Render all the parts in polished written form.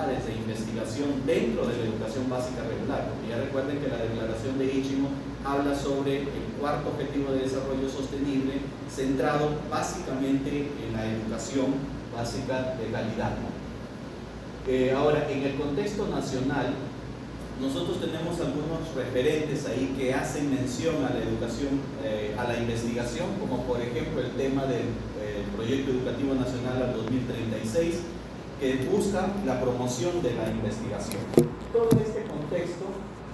actividades de investigación dentro de la educación básica regular, porque ya recuerden que la declaración de Ichimo habla sobre el cuarto objetivo de desarrollo sostenible centrado básicamente en la educación básica de calidad, ¿no? Ahora, en el contexto nacional, nosotros tenemos algunos referentes ahí que hacen mención a la educación, a la investigación, como por ejemplo el tema del Proyecto Educativo Nacional al 2036, que busca la promoción de la investigación. Todo este contexto,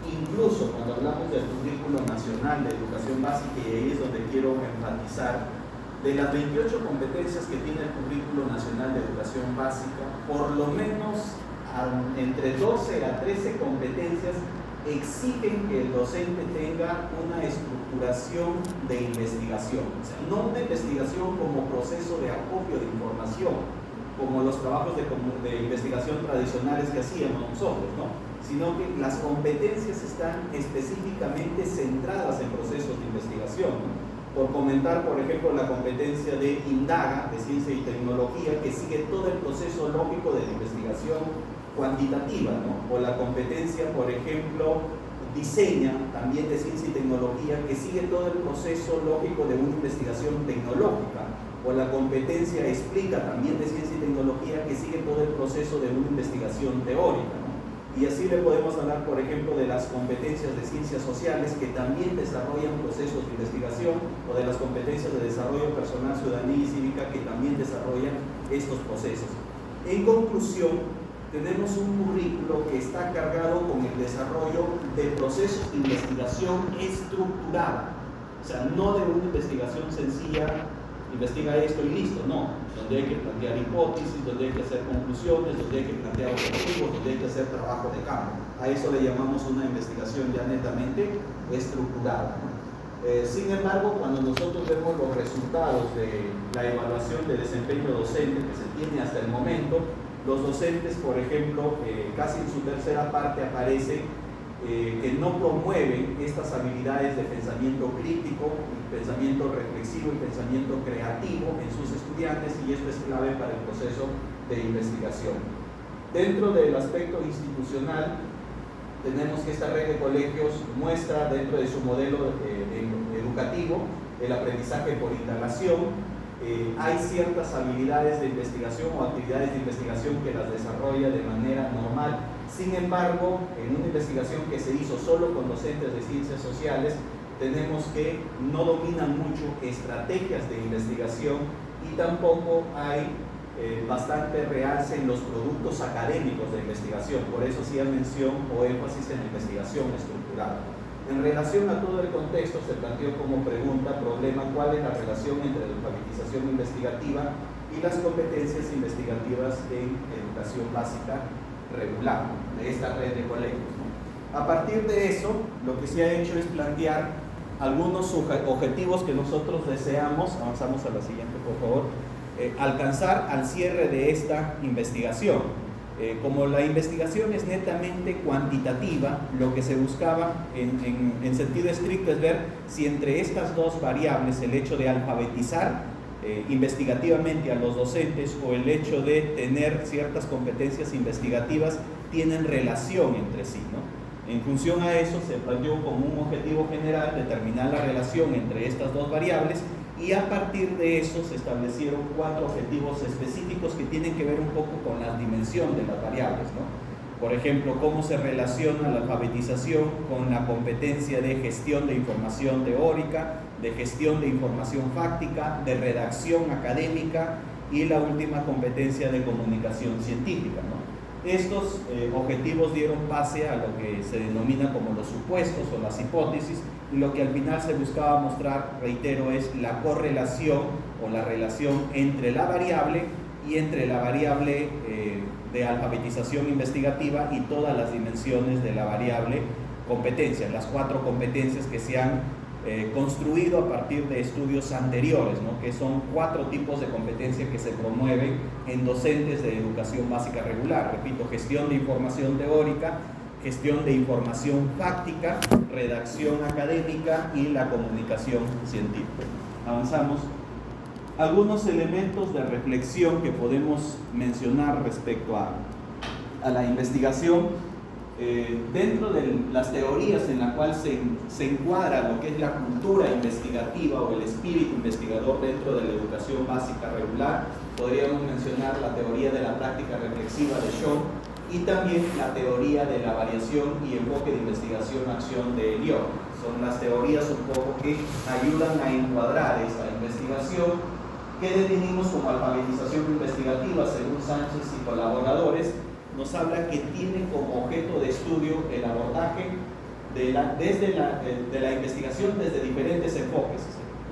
incluso cuando hablamos del Currículo Nacional de Educación Básica, y ahí es donde quiero enfatizar, de las 28 competencias que tiene el Currículo Nacional de Educación Básica, por lo menos entre 12 a 13 competencias exigen que el docente tenga una estructuración de investigación, o sea, no una investigación como proceso de acopio de información, como los trabajos de investigación tradicionales que hacíamos nosotros, ¿no? Sino que las competencias están específicamente centradas en procesos de investigación, ¿no? Por comentar, por ejemplo, la competencia de Indaga, de Ciencia y Tecnología, que sigue todo el proceso lógico de la investigación cuantitativa, ¿no? O la competencia, por ejemplo, Diseña, también de Ciencia y Tecnología, que sigue todo el proceso lógico de una investigación tecnológica. O la competencia Explica, también de Ciencia y Tecnología, que sigue todo el proceso de una investigación teórica, ¿no? Y así le podemos hablar, por ejemplo, de las competencias de Ciencias Sociales, que también desarrollan procesos de investigación, o de las competencias de Desarrollo Personal, Ciudadanía y Cívica, que también desarrollan estos procesos. En conclusión, tenemos un currículo que está cargado con el desarrollo de procesos de investigación estructurada, o sea, no de una investigación sencilla, investiga esto y listo, no, donde hay que plantear hipótesis, donde hay que hacer conclusiones, donde hay que plantear objetivos, donde hay que hacer trabajo de campo. A eso le llamamos una investigación ya netamente estructurada, ¿no? Sin embargo, cuando nosotros vemos los resultados de la evaluación de desempeño docente que se tiene hasta el momento, los docentes, por ejemplo, casi en su tercera parte aparece que no promueven estas habilidades de pensamiento crítico, pensamiento reflexivo y pensamiento creativo en sus estudiantes, y esto es clave para el proceso de investigación. Dentro del aspecto institucional, tenemos que esta red de colegios muestra dentro de su modelo educativo el aprendizaje por indagación. Hay ciertas habilidades de investigación o actividades de investigación que las desarrolla de manera normal. Sin embargo, en una investigación que se hizo solo con docentes de ciencias sociales, tenemos que no dominan mucho estrategias de investigación y tampoco hay bastante realce en los productos académicos de investigación. Por eso sí hay mención o énfasis en la investigación estructurada. En relación a todo el contexto, se planteó como pregunta, problema, ¿cuál es la relación entre la alfabetización investigativa y las competencias investigativas en educación básica regular de esta red de colegios, ¿no? A partir de eso, lo que se ha hecho es plantear algunos objetivos que nosotros deseamos, avanzamos a la siguiente por favor, alcanzar al cierre de esta investigación. Como la investigación es netamente cuantitativa, lo que se buscaba en sentido estricto es ver si entre estas dos variables, el hecho de alfabetizar investigativamente a los docentes o el hecho de tener ciertas competencias investigativas, tienen relación entre sí, ¿no? En función a eso se planteó como un objetivo general determinar la relación entre estas dos variables, y a partir de eso se establecieron 4 objetivos específicos que tienen que ver un poco con la dimensión de las variables, ¿no? Por ejemplo, cómo se relaciona la alfabetización con la competencia de gestión de información teórica, de gestión de información fáctica, de redacción académica y la última competencia de comunicación científica, ¿no? Estos objetivos dieron base a lo que se denomina como los supuestos o las hipótesis, y lo que al final se buscaba mostrar, reitero, es la correlación o la relación entre la variable y entre la variable de alfabetización investigativa y todas las dimensiones de la variable competencia, las 4 competencias que se han construido a partir de estudios anteriores, ¿no? Que son 4 tipos de competencia que se promueven en docentes de educación básica regular. Repito, gestión de información teórica, gestión de información fáctica, redacción académica y la comunicación científica. Avanzamos. Algunos elementos de reflexión que podemos mencionar respecto a a la investigación, dentro de las teorías en las cuales se encuadra lo que es la cultura investigativa o el espíritu investigador dentro de la educación básica regular, podríamos mencionar la teoría de la práctica reflexiva de Shaw y también la teoría de la variación y enfoque de investigación-acción de Lyon. Son las teorías un poco que ayudan a encuadrar esta investigación que definimos como alfabetización investigativa según Sánchez y colaboradores. Nos habla que tiene como objeto de estudio el abordaje de la investigación desde diferentes enfoques.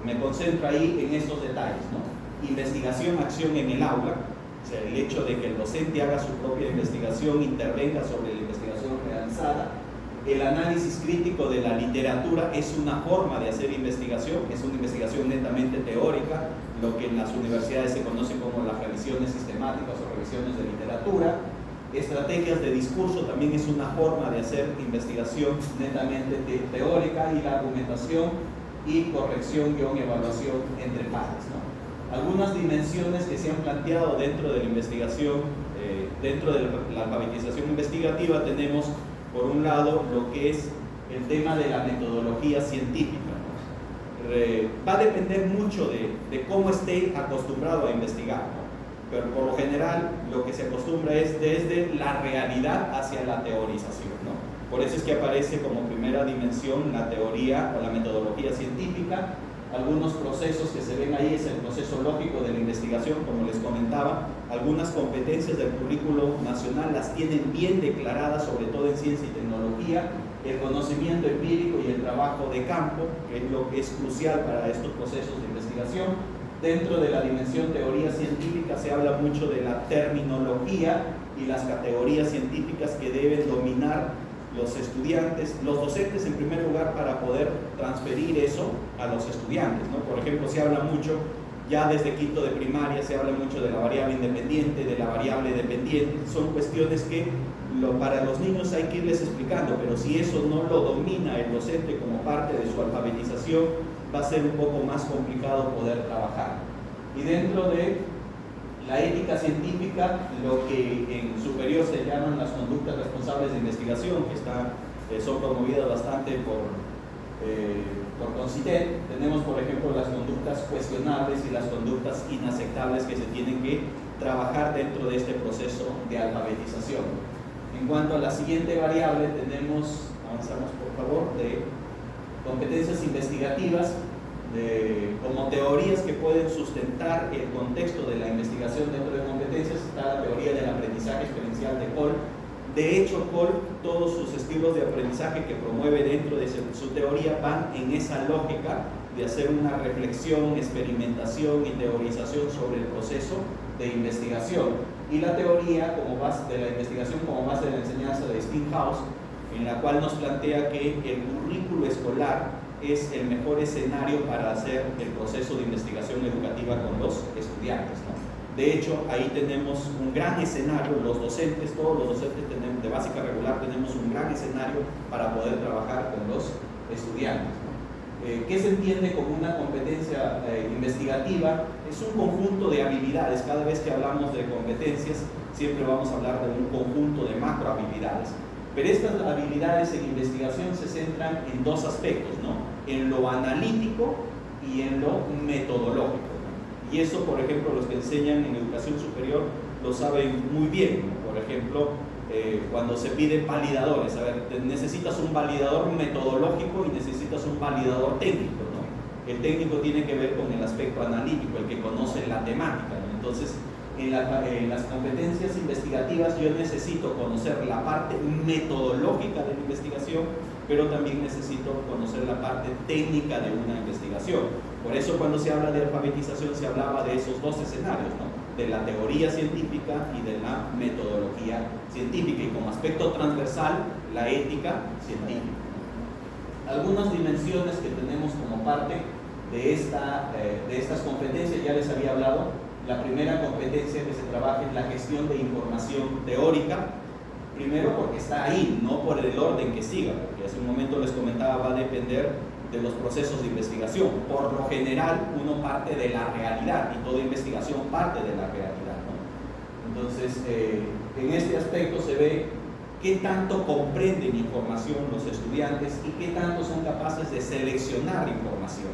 Me concentro ahí en estos detalles, ¿no? Investigación, acción en el aula, o sea, el hecho de que el docente haga su propia investigación, intervenga sobre la investigación realizada. El análisis crítico de la literatura es una forma de hacer investigación, es una investigación netamente teórica, lo que en las universidades se conoce como las revisiones sistemáticas o revisiones de literatura. Estrategias de discurso también es una forma de hacer investigación netamente teórica, y la argumentación y corrección-evaluación entre pares, ¿no? Algunas dimensiones que se han planteado dentro de la investigación, dentro de la alfabetización investigativa, tenemos por un lado lo que es el tema de la metodología científica, ¿no? Va a depender mucho de cómo esté acostumbrado a investigar, ¿no? Pero por lo general lo que se acostumbra es desde la realidad hacia la teorización, ¿no? Por eso es que aparece como primera dimensión la teoría o la metodología científica. Algunos procesos que se ven ahí es el proceso lógico de la investigación, como les comentaba. Algunas competencias del currículo nacional las tienen bien declaradas, sobre todo en ciencia y tecnología. El conocimiento empírico y el trabajo de campo, que es lo que es crucial para estos procesos de investigación. Dentro de la dimensión teoría científica se habla mucho de la terminología y las categorías científicas que deben dominar los estudiantes, los docentes en primer lugar, para poder transferir eso a los estudiantes, ¿no? Por ejemplo, se habla mucho, ya desde quinto de primaria, se habla mucho de la variable independiente, de la variable dependiente. Son cuestiones que para los niños hay que irles explicando, pero si eso no lo domina el docente como parte de su alfabetización, va a ser un poco más complicado poder trabajar. Y dentro de la ética científica, lo que en superior se llaman las conductas responsables de investigación, que son promovidas bastante por CONCITET. Tenemos, por ejemplo, las conductas cuestionables y las conductas inaceptables que se tienen que trabajar dentro de este proceso de alfabetización. En cuanto a la siguiente variable, tenemos, avanzamos por favor, de competencias investigativas, como teorías que pueden sustentar el contexto de la investigación. Dentro de competencias está la teoría del aprendizaje experiencial de Cole. De hecho, Cole, todos sus estilos de aprendizaje que promueve dentro de su teoría van en esa lógica de hacer una reflexión, experimentación y teorización sobre el proceso de investigación. Y la teoría como base de la investigación como base de la enseñanza de Steinhaus, en la cual nos plantea que el currículo escolar es el mejor escenario para hacer el proceso de investigación educativa con los estudiantes, ¿no? De hecho, ahí tenemos un gran escenario, los docentes, todos los docentes de básica regular tenemos un gran escenario para poder trabajar con los estudiantes, ¿no? ¿Qué se entiende como una competencia investigativa? Es un conjunto de habilidades. Cada vez que hablamos de competencias, siempre vamos a hablar de un conjunto de macrohabilidades. Pero estas habilidades en investigación se centran en dos aspectos, ¿no? En lo analítico y en lo metodológico, ¿no? Y eso, por ejemplo, los que enseñan en educación superior lo saben muy bien, ¿no? Por ejemplo, cuando se piden validadores, a ver, necesitas un validador metodológico y necesitas un validador técnico, ¿no? El técnico tiene que ver con el aspecto analítico, el que conoce la temática, ¿no? Entonces, en las competencias investigativas yo necesito conocer la parte metodológica de la investigación, pero también necesito conocer la parte técnica de una investigación. Por eso cuando se habla de alfabetización se hablaba de esos dos escenarios, ¿no? De la teoría científica y de la metodología científica, y como aspecto transversal la ética científica. Algunas dimensiones que tenemos como parte de estas competencias, ya les había hablado. La primera competencia que se trabaja es la gestión de información teórica, primero porque está ahí, no por el orden que siga, porque hace un momento les comentaba, va a depender de los procesos de investigación. Por lo general, uno parte de la realidad y toda investigación parte de la realidad, ¿no? Entonces, En este aspecto se ve qué tanto comprenden información los estudiantes y qué tanto son capaces de seleccionar información.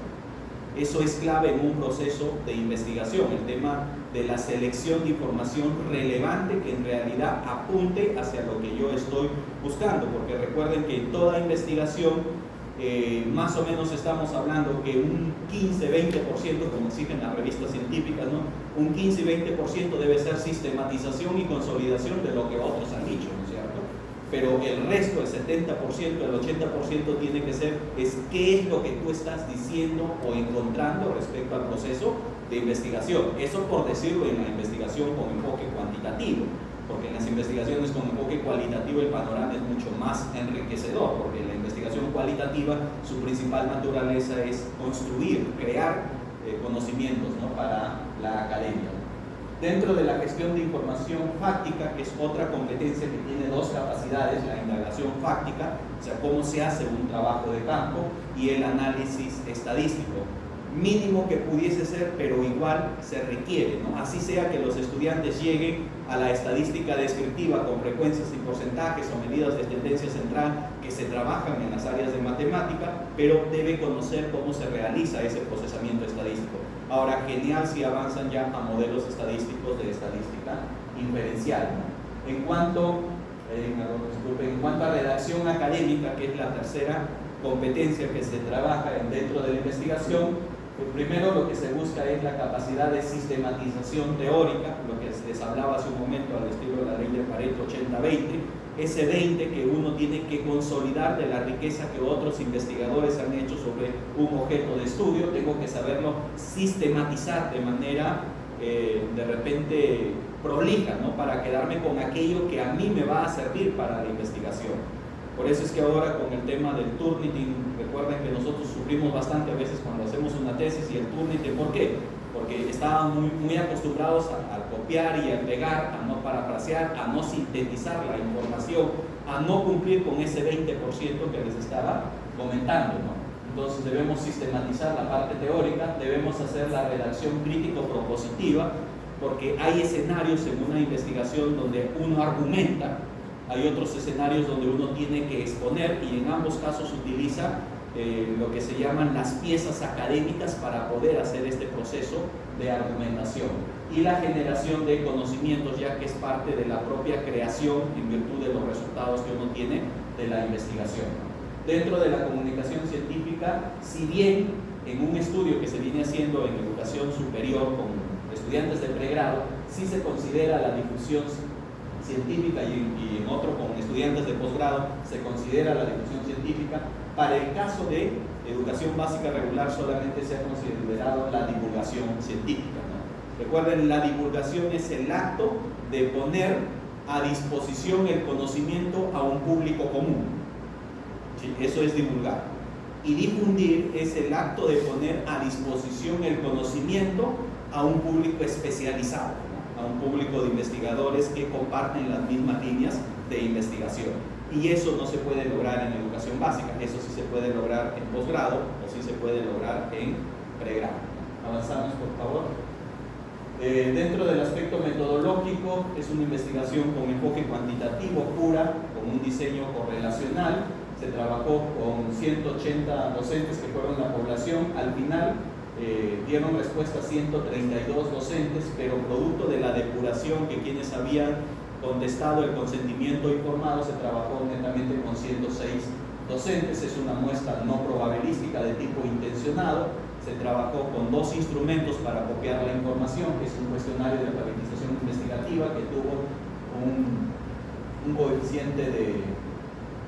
Eso es clave en un proceso de investigación, el tema de la selección de información relevante que en realidad apunte hacia lo que yo estoy buscando, porque recuerden que en toda investigación más o menos estamos hablando que un 15-20%, como exigen las revistas científicas, ¿no? Un 15 y 20% debe ser sistematización y consolidación de lo que otros han dicho, ¿no es cierto? Pero el resto, el 70%, el 80% tiene que ser qué es lo que tú estás diciendo o encontrando respecto al proceso de investigación. Eso por decirlo en la investigación con enfoque cuantitativo, porque en las investigaciones con enfoque cualitativo el panorama es mucho más enriquecedor, porque en la investigación cualitativa su principal naturaleza es construir, crear conocimientos, ¿no?, para la academia. Dentro de la gestión de información fáctica, que es otra competencia que tiene dos capacidades, la indagación fáctica, o sea, cómo se hace un trabajo de campo, y el análisis estadístico. Mínimo que pudiese ser, pero igual se requiere, ¿no? Así sea que los estudiantes lleguen a la estadística descriptiva con frecuencias y porcentajes o medidas de tendencia central que se trabajan en las áreas de matemática, pero debe conocer cómo se realiza ese procesamiento estadístico. Ahora, genial si avanzan ya a modelos estadísticos de estadística inferencial, ¿no? En cuanto a redacción académica, que es la tercera competencia que se trabaja dentro de la investigación, pues primero lo que se busca es la capacidad de sistematización teórica, lo que les hablaba hace un momento al estilo de la ley de Pareto 80-20, ese 20 que uno tiene que consolidar de la riqueza que otros investigadores han hecho sobre un objeto de estudio, tengo que saberlo sistematizar de manera de repente prolija, ¿no?, para quedarme con aquello que a mí me va a servir para la investigación. Por eso es que ahora con el tema del Turnitin, recuerden que nosotros sufrimos bastante a veces cuando hacemos una tesis y el Turnitin, ¿por qué? Porque estaban muy acostumbrados a copiar y a pegar, a no parafrasear, a no sintetizar la información, a no cumplir con ese 20% que les estaba comentando, ¿no? Entonces debemos sistematizar la parte teórica, debemos hacer la redacción crítico-propositiva, porque hay escenarios en una investigación donde uno argumenta, hay otros escenarios donde uno tiene que exponer, y en ambos casos utiliza lo que se llaman las piezas académicas para poder hacer este proceso de argumentación y la generación de conocimientos, ya que es parte de la propia creación en virtud de los resultados que uno tiene de la investigación. Dentro de la comunicación científica, si bien en un estudio que se viene haciendo en educación superior con estudiantes de pregrado, sí se considera la difusión científica y en otro con estudiantes de posgrado se considera la difusión científica, para el caso de educación básica regular solamente se ha considerado la divulgación científica, ¿no? Recuerden, la divulgación es el acto de poner a disposición el conocimiento a un público común, ¿sí? Eso es divulgar. Y difundir es el acto de poner a disposición el conocimiento a un público especializado, ¿no?, a un público de investigadores que comparten las mismas líneas de investigación. Y eso no se puede lograr en educación básica, eso sí se puede lograr en posgrado o sí se puede lograr en pregrado. Avanzamos, por favor. Dentro del aspecto metodológico, es una investigación con enfoque cuantitativo pura, con un diseño correlacional. Se trabajó con 180 docentes que fueron la población. Al final dieron respuesta a 132 docentes, pero producto de la depuración que quienes habían contestado el consentimiento informado, se trabajó netamente con 106 docentes. Es una muestra no probabilística de tipo intencionado. Se trabajó con dos instrumentos para copiar la información, que es un cuestionario de alfabetización investigativa que tuvo un coeficiente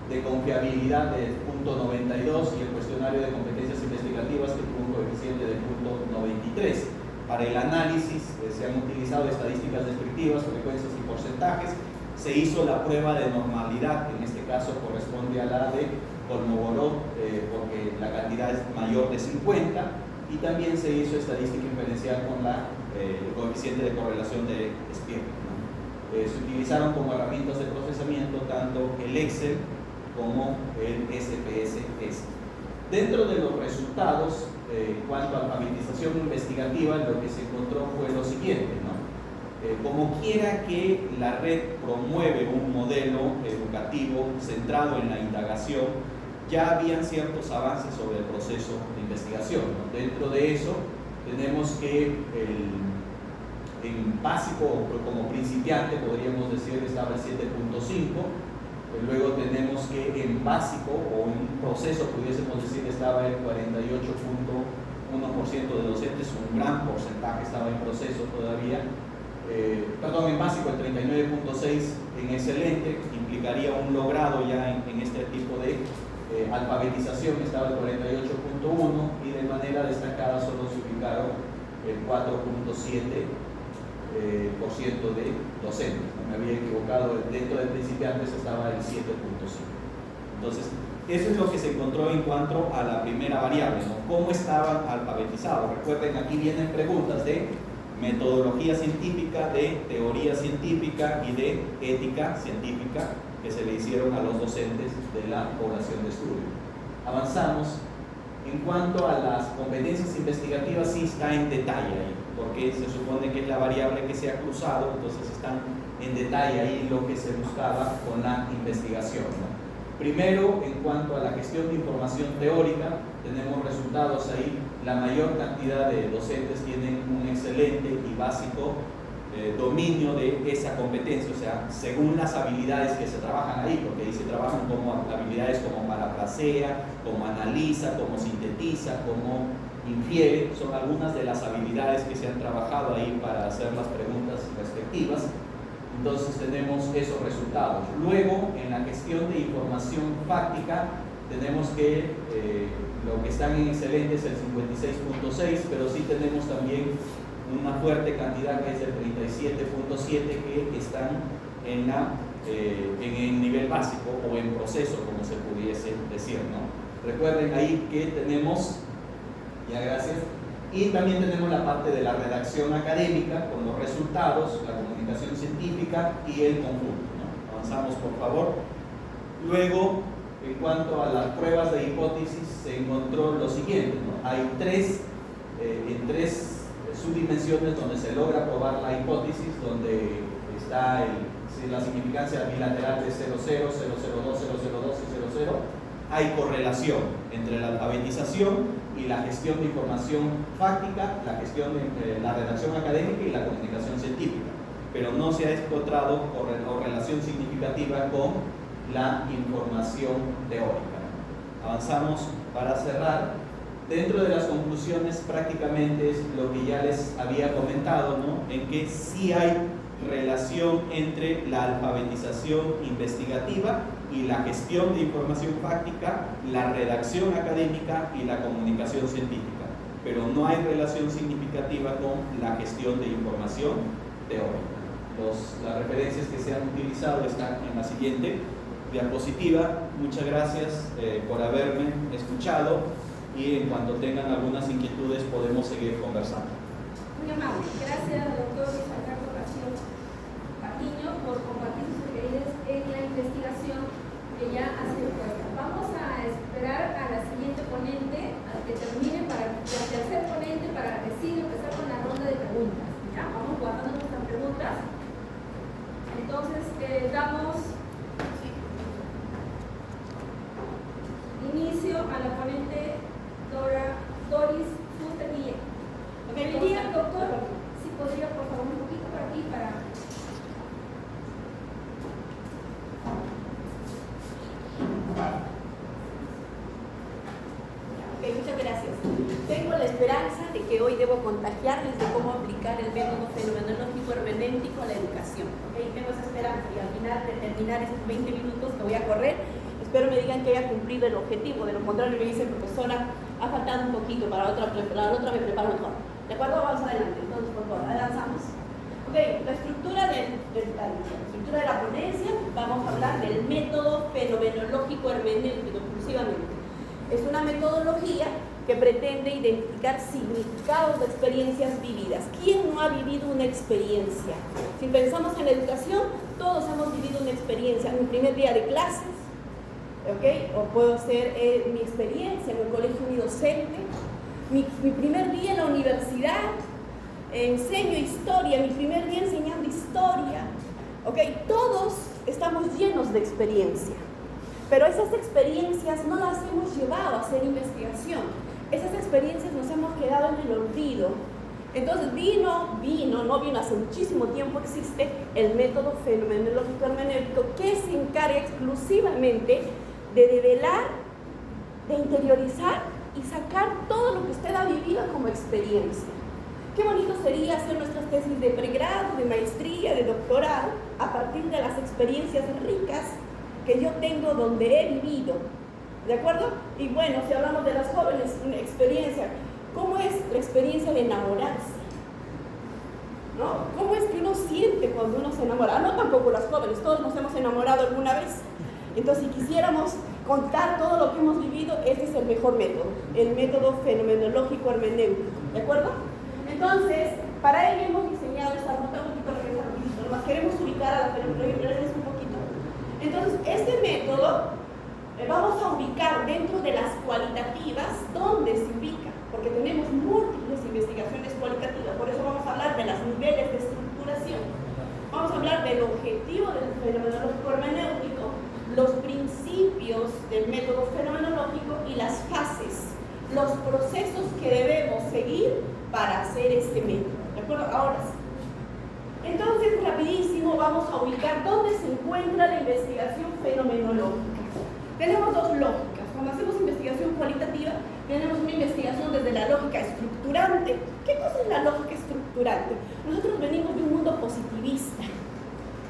de confiabilidad de 0.92 y el cuestionario de competencias investigativas que tuvo un coeficiente de 0.93. Para el análisis se han utilizado estadísticas descriptivas, frecuencias y porcentajes. Se hizo la prueba de normalidad, que en este caso corresponde a la de Kolmogorov, porque la cantidad es mayor de 50, y también se hizo estadística inferencial con el coeficiente de correlación de Spearman, ¿no? Se utilizaron como herramientas de procesamiento tanto el Excel como el SPSS. Dentro de los resultados, en cuanto a alfabetización investigativa, lo que se encontró fue lo siguiente, ¿no? Como quiera que la red promueve un modelo educativo centrado en la indagación, ya habían ciertos avances sobre el proceso de investigación, ¿no? Dentro de eso tenemos que en básico, como principiante, podríamos decir que estaba el 7.5, luego tenemos que en básico o en proceso pudiésemos decir que estaba el 48.1% de docentes, un gran porcentaje estaba en proceso todavía. En básico el 39.6 en excelente, implicaría un logrado ya en este tipo de alfabetización, estaba el 48.1 y de manera destacada solo se ubicaron el 4.7% de docentes. No me había equivocado, dentro de principiantes estaba el 7.5. Entonces, eso es lo que se encontró en cuanto a la primera variable, ¿no? ¿Cómo estaban alfabetizados? Recuerden, aquí vienen preguntas de metodología científica, de teoría científica y de ética científica que se le hicieron a los docentes de la población de estudio. Avanzamos. En cuanto a las competencias investigativas, sí está en detalle ahí, porque se supone que es la variable que se ha cruzado, entonces están en detalle ahí lo que se buscaba con la investigación, ¿no? Primero, en cuanto a la gestión de información teórica, tenemos resultados ahí. La mayor cantidad de docentes tienen un excelente y básico dominio de esa competencia, o sea, según las habilidades que se trabajan ahí, porque ahí se trabajan como habilidades como parafrasea, como analiza, como sintetiza, como infiere, son algunas de las habilidades que se han trabajado ahí para hacer las preguntas respectivas. Entonces tenemos esos resultados. Luego, en la gestión de información fáctica, tenemos que lo que están en excelente es el 56.6, pero sí tenemos también una fuerte cantidad que es el 37.7 que están en el nivel básico o en proceso, como se pudiese decir, ¿no? Recuerden ahí que tenemos, ya gracias, y también tenemos la parte de la redacción académica con los resultados, la comunicación científica y el conjunto, ¿no? Avanzamos, por favor. Luego, en cuanto a las pruebas de hipótesis, se encontró lo siguiente, ¿no? Hay tres subdimensiones donde se logra probar la hipótesis, donde está la significancia bilateral de 00, 002, 002 y 00. Hay correlación entre la alfabetización y la gestión de información fáctica, la gestión de la redacción académica y la comunicación científica, pero no se ha encontrado relación significativa con la información teórica. Avanzamos para cerrar. Dentro de las conclusiones prácticamente es lo que ya les había comentado, ¿no? En que sí hay relación entre la alfabetización investigativa y la gestión de información fáctica, la redacción académica y la comunicación científica, pero no hay relación significativa con la gestión de información teórica. Las referencias que se han utilizado están en la siguiente diapositiva. Muchas gracias por haberme escuchado. Y en cuanto tengan algunas inquietudes podemos seguir conversando. Muy amable. Gracias, doctor Luis Alberto García Patiño, por compartir sus experiencias en la investigación que ya ha sido puesta. Vamos a esperar a la siguiente ponente, a que termine, para la tercer ponente, para recién empezar con la ronda de preguntas. ¿Ya? Vamos guardando nuestras preguntas. Entonces, damos inicio a la ponente Doris Fuster-Guillén. Me pediría, doctor, si podría por favor un poquito por aquí para... Ok, muchas gracias. Tengo la esperanza de que hoy debo contagiarles de cómo aplicar el método fenomenológico hermenéutico a la educación. Okay, tengo esa esperanza y al final de terminar estos 20 minutos que voy a correr, espero me digan que haya cumplido el objetivo. De lo contrario me dicen, profesora, ha faltado un poquito, para la otra me preparo mejor. ¿De acuerdo? Vamos adelante. Entonces, por favor, avanzamos. Ok, la estructura de la ponencia, vamos a hablar del método fenomenológico hermenéutico exclusivamente. Es una metodología que pretende identificar significados de experiencias vividas. ¿Quién no ha vivido una experiencia? Si pensamos en la educación, todos hemos vivido una experiencia. Mi primer día de clases, ¿okay? O puedo ser mi experiencia en el colegio unidocente, mi primer día en la universidad, enseño historia, mi primer día enseñando historia. ¿Ok? Todos estamos llenos de experiencia, pero esas experiencias no las hemos llevado a hacer investigación. Esas experiencias nos hemos quedado en el olvido. Entonces no vino hace muchísimo tiempo, existe el método fenomenológico hermenéutico que se encarga exclusivamente de develar, de interiorizar y sacar todo lo que usted ha vivido como experiencia. Qué bonito sería hacer nuestras tesis de pregrado, de maestría, de doctorado, a partir de las experiencias ricas que yo tengo donde he vivido. ¿De acuerdo? Y bueno, si hablamos de las jóvenes, una experiencia, ¿cómo es la experiencia de enamorarse? ¿No? ¿Cómo es que uno siente cuando uno se enamora? No tampoco las jóvenes, todos nos hemos enamorado alguna vez. Entonces, si quisiéramos contar todo lo que hemos vivido, este es el mejor método, el método fenomenológico hermenéutico. ¿De acuerdo? Entonces, para ello hemos diseñado esta ruta un poquito rapidito, nomás queremos ubicar a la fenomenología un poquito. Entonces, este método vamos a ubicar dentro de las cualitativas dónde se ubica, porque tenemos múltiples investigaciones cualitativas, por eso vamos a hablar de los niveles de estructuración, vamos a hablar del objetivo del fenomenológico hermenéutico, los principios del método fenomenológico y las fases, los procesos que debemos seguir para hacer este método. ¿De acuerdo? Ahora sí. Entonces, rapidísimo, vamos a ubicar dónde se encuentra la investigación fenomenológica. Tenemos dos lógicas. Cuando hacemos investigación cualitativa, tenemos una investigación desde la lógica estructurante. ¿Qué cosa es la lógica estructurante? Nosotros venimos de un mundo positivista.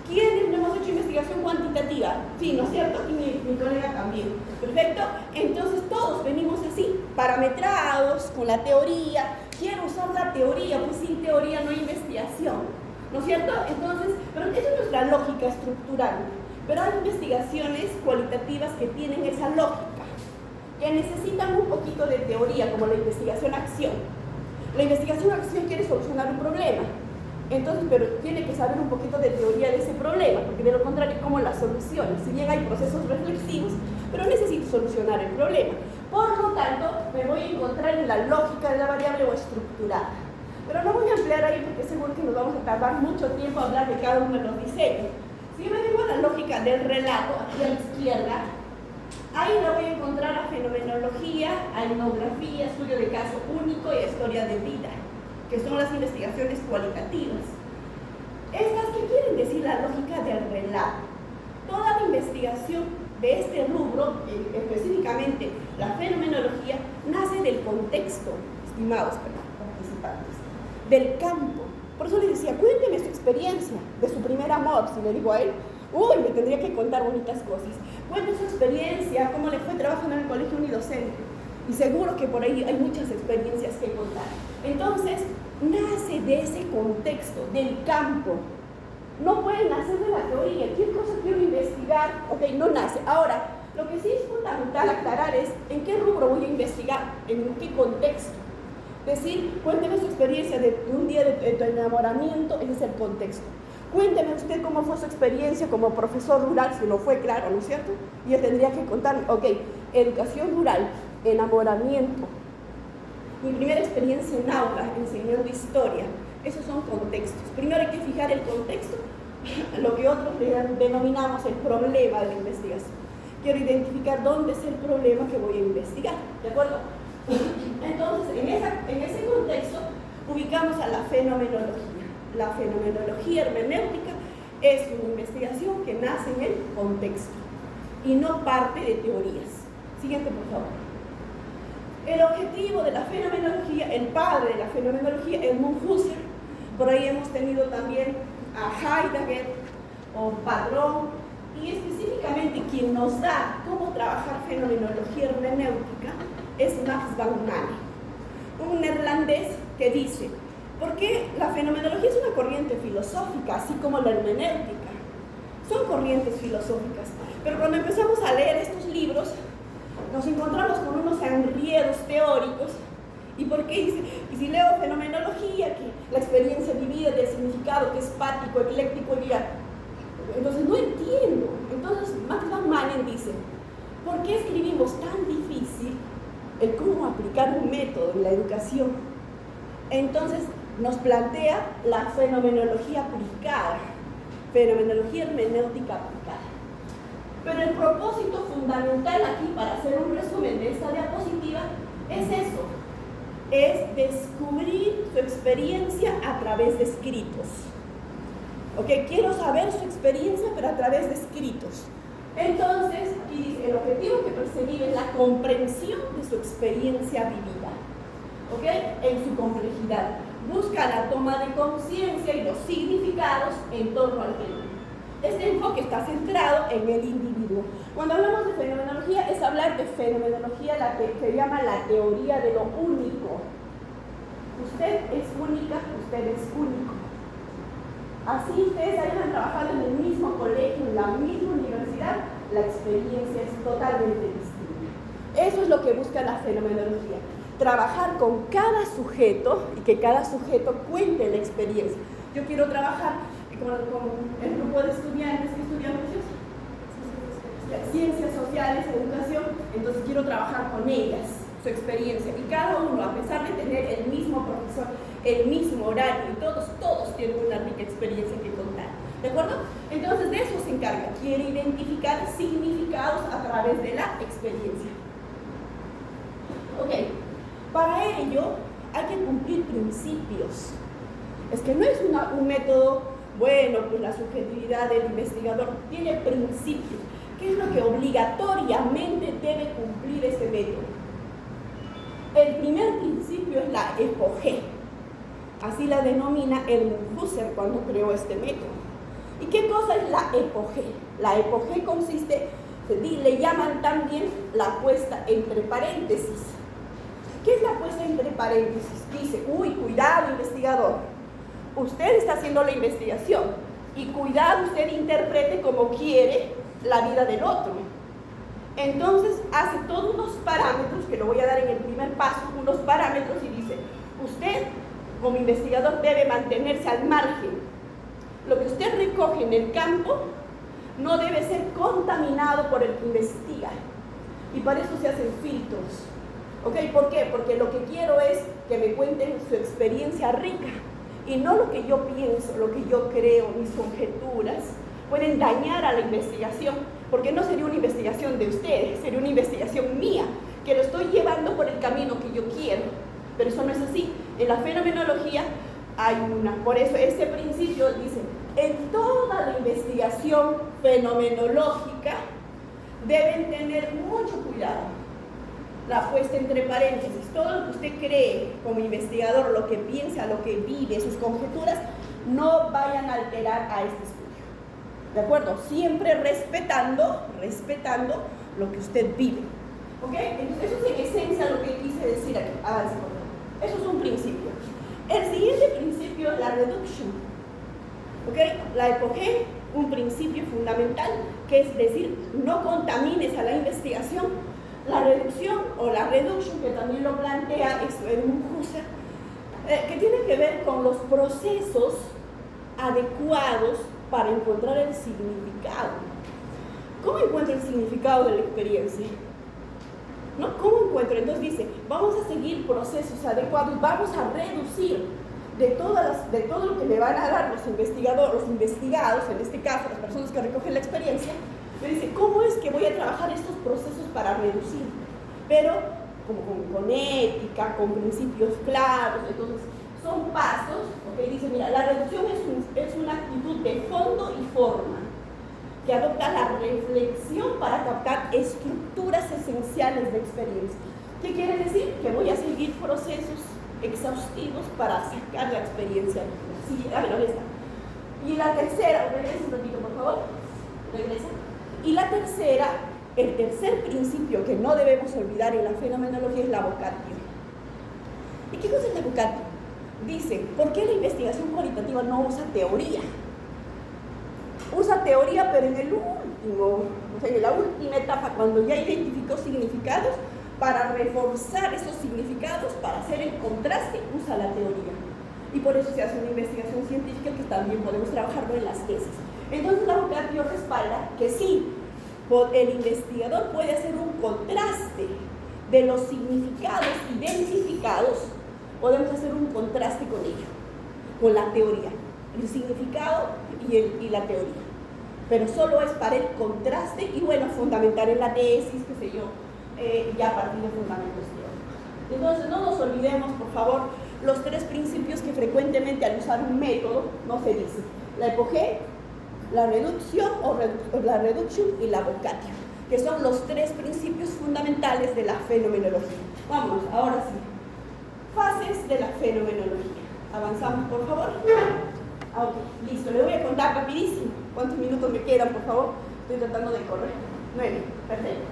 ¿Quiénes no hemos hecho investigación cuantitativa? Sí, ¿no es cierto? Y mi colega también. Perfecto. Entonces todos venimos así, parametrados con la teoría. Quiero usar la teoría, pues sin teoría no hay investigación. ¿No es cierto? Entonces, pero esa es nuestra lógica estructural. Pero hay investigaciones cualitativas que tienen esa lógica, que necesitan un poquito de teoría, como la investigación-acción. La investigación-acción quiere solucionar un problema. Entonces, pero tiene que saber un poquito de teoría de ese problema, porque de lo contrario, ¿cómo la soluciona? Si bien hay procesos reflexivos, pero necesito solucionar el problema. Por lo tanto, me voy a encontrar en la lógica de la variable o estructurada. Pero no voy a ampliar ahí porque seguro que nos vamos a tardar mucho tiempo a hablar de cada uno de los diseños. Si yo me digo a la lógica del relato, aquí a la izquierda, ahí la voy a encontrar a fenomenología, a etnografía, estudio de caso único y a historia de vida, que son las investigaciones cualitativas. Estas, ¿qué quieren decir la lógica del relato? Toda la investigación de este rubro, específicamente la fenomenología, nace del contexto, estimados participantes, del campo. Por eso les decía, cuénteme su experiencia de su primer amor. Si le digo a él, uy, me tendría que contar bonitas cosas. Cuente su experiencia, cómo le fue trabajando en el colegio unidocente. Y seguro que por ahí hay muchas experiencias que contar. Entonces, nace de ese contexto, del campo. No puede nacer de la teoría. ¿Qué cosa quiero investigar? Ok, no nace. Ahora, lo que sí es fundamental aclarar es en qué rubro voy a investigar, en qué contexto. Decir, cuénteme su experiencia de un día de tu enamoramiento, ese es el contexto. Cuénteme usted cómo fue su experiencia como profesor rural, si no fue claro, ¿no es cierto? Y él tendría que contar, ok, educación rural, enamoramiento, mi primera experiencia en aula, enseñando historia. Esos son contextos. Primero hay que fijar el contexto, lo que otros denominamos el problema de la investigación. Quiero identificar dónde es el problema que voy a investigar, ¿de acuerdo? Entonces, en ese contexto, ubicamos a la fenomenología. La fenomenología hermenéutica es una investigación que nace en el contexto y no parte de teorías. Siguiente, por favor. El objetivo de la fenomenología, el padre de la fenomenología, Edmund Husserl. Por ahí hemos tenido también a Heidegger o Padrón, y específicamente quien nos da cómo trabajar fenomenología hermenéutica es Max van Manen, un neerlandés que dice, ¿por qué la fenomenología es una corriente filosófica, así como la hermenéutica? Son corrientes filosóficas, pero cuando empezamos a leer estos libros, nos encontramos con unos enriedos teóricos. ¿Y por qué dice? Y si leo fenomenología, que la experiencia vivida del significado, que es pático, ecléctico, y ya, entonces no entiendo. Entonces Max van Manen dice, ¿por qué escribimos tan difícil el cómo aplicar un método en la educación? Entonces nos plantea la fenomenología aplicada, fenomenología hermenéutica aplicada. Pero el propósito fundamental aquí, para hacer un resumen de esta diapositiva, es eso, es descubrir su experiencia a través de escritos. ¿Ok? Quiero saber su experiencia, pero a través de escritos. Entonces, aquí dice, el objetivo que perseguir es la comprensión de su experiencia vivida, ¿ok? En su complejidad. Busca la toma de conciencia y los significados en torno al fenómeno. Este enfoque está centrado en el individuo. Cuando hablamos de fenomenología, es hablar de fenomenología, la que llama la teoría de lo único. Usted es única, usted es único. Así ustedes hayan trabajado en el mismo colegio, en la misma universidad, la experiencia es totalmente distinta. Eso es lo que busca la fenomenología. Trabajar con cada sujeto y que cada sujeto cuente la experiencia. Yo quiero trabajar con el grupo de estudiantes que estudian ciencias sociales, educación, entonces quiero trabajar con ellas, su experiencia. Y cada uno, a pesar de tener el mismo profesor, el mismo horario, y todos tienen una rica experiencia que contar. ¿De acuerdo? Entonces de eso se encarga. Quiere identificar significados a través de la experiencia. Ok. Para ello hay que cumplir principios. Es que no es un método, bueno, pues la subjetividad del investigador tiene principios. ¿Qué es lo que obligatoriamente debe cumplir este método? El primer principio es la epogé. Así la denomina Edmund Husserl cuando creó este método. ¿Y qué cosa es la epogé? La epogé consiste, le llaman también la puesta entre paréntesis. ¿Qué es la puesta entre paréntesis? Dice, uy, cuidado investigador, usted está haciendo la investigación y cuidado usted interprete como quiere la vida del otro. Entonces hace todos unos parámetros, que lo voy a dar en el primer paso, unos parámetros y dice, usted como investigador debe mantenerse al margen. Lo que usted recoge en el campo no debe ser contaminado por el que investiga. Y para eso se hacen filtros. ¿Ok? ¿Por qué? Porque lo que quiero es que me cuenten su experiencia rica y no lo que yo pienso, lo que yo creo, mis conjeturas pueden dañar a la investigación, porque no sería una investigación de ustedes, sería una investigación mía, que lo estoy llevando por el camino que yo quiero, pero eso no es así. En la fenomenología hay por eso este principio dice, en toda la investigación fenomenológica deben tener mucho cuidado. La puesta entre paréntesis, todo lo que usted cree como investigador, lo que piensa, lo que vive, sus conjeturas, no vayan a alterar a este estudio. ¿De acuerdo? Siempre respetando lo que usted vive. ¿Ok? Entonces, eso es en esencia lo que quise decir aquí. Avance, por favor. Eso es un principio. El siguiente principio es la reduction. ¿Ok? La epogé, un principio fundamental, que es decir, no contamines a la investigación. La reducción o la reduction, que también lo plantea Edmund Husserl, que tiene que ver con los procesos adecuados para encontrar el significado. ¿Cómo encuentro el significado de la experiencia? ¿No? ¿Cómo encuentro? Entonces dice, vamos a seguir procesos adecuados, vamos a reducir de todo lo que le van a dar los investigadores, los investigados, en este caso las personas que recogen la experiencia. Me dice, ¿cómo es que voy a trabajar estos procesos para reducir? Pero con ética, con principios claros. Entonces, son pasos, ¿ok? Dice, mira, la reducción es una actitud de fondo y forma, que adopta la reflexión para captar estructuras esenciales de experiencia. ¿Qué quiere decir? Que voy a seguir procesos exhaustivos para sacar la experiencia. Sí, a ver, ahí está. Y la tercera, regresa un ratito, por favor. Regresa. Y la tercera, el tercer principio que no debemos olvidar en la fenomenología es la vocatio. ¿Y qué cosa es la vocatio? Dice, ¿por qué la investigación cualitativa no usa teoría? Usa teoría, pero en en la última etapa, cuando ya identificó significados, para reforzar esos significados, para hacer el contraste, usa la teoría. Y por eso se hace una investigación científica que también podemos trabajarlo en las tesis. Entonces la vocatio respalda que sí, el investigador puede hacer un contraste de los significados identificados, podemos hacer un contraste con ello. con la teoría, el significado y la teoría. Pero solo es para el contraste y bueno, fundamentar en la tesis, qué sé yo, ya a partir de fundamentos teóricos. Entonces no nos olvidemos, por favor, los tres principios que frecuentemente al usar un método no se dice: la epogé, la reducción la reducción y la vocatio, que son los tres principios fundamentales de la fenomenología. Vamos, ahora sí. Fases de la fenomenología. Avanzamos, por favor. Ok, listo, le voy a contar rapidísimo. ¿Cuántos minutos me quedan, por favor? Estoy tratando de correr. 9, perfecto.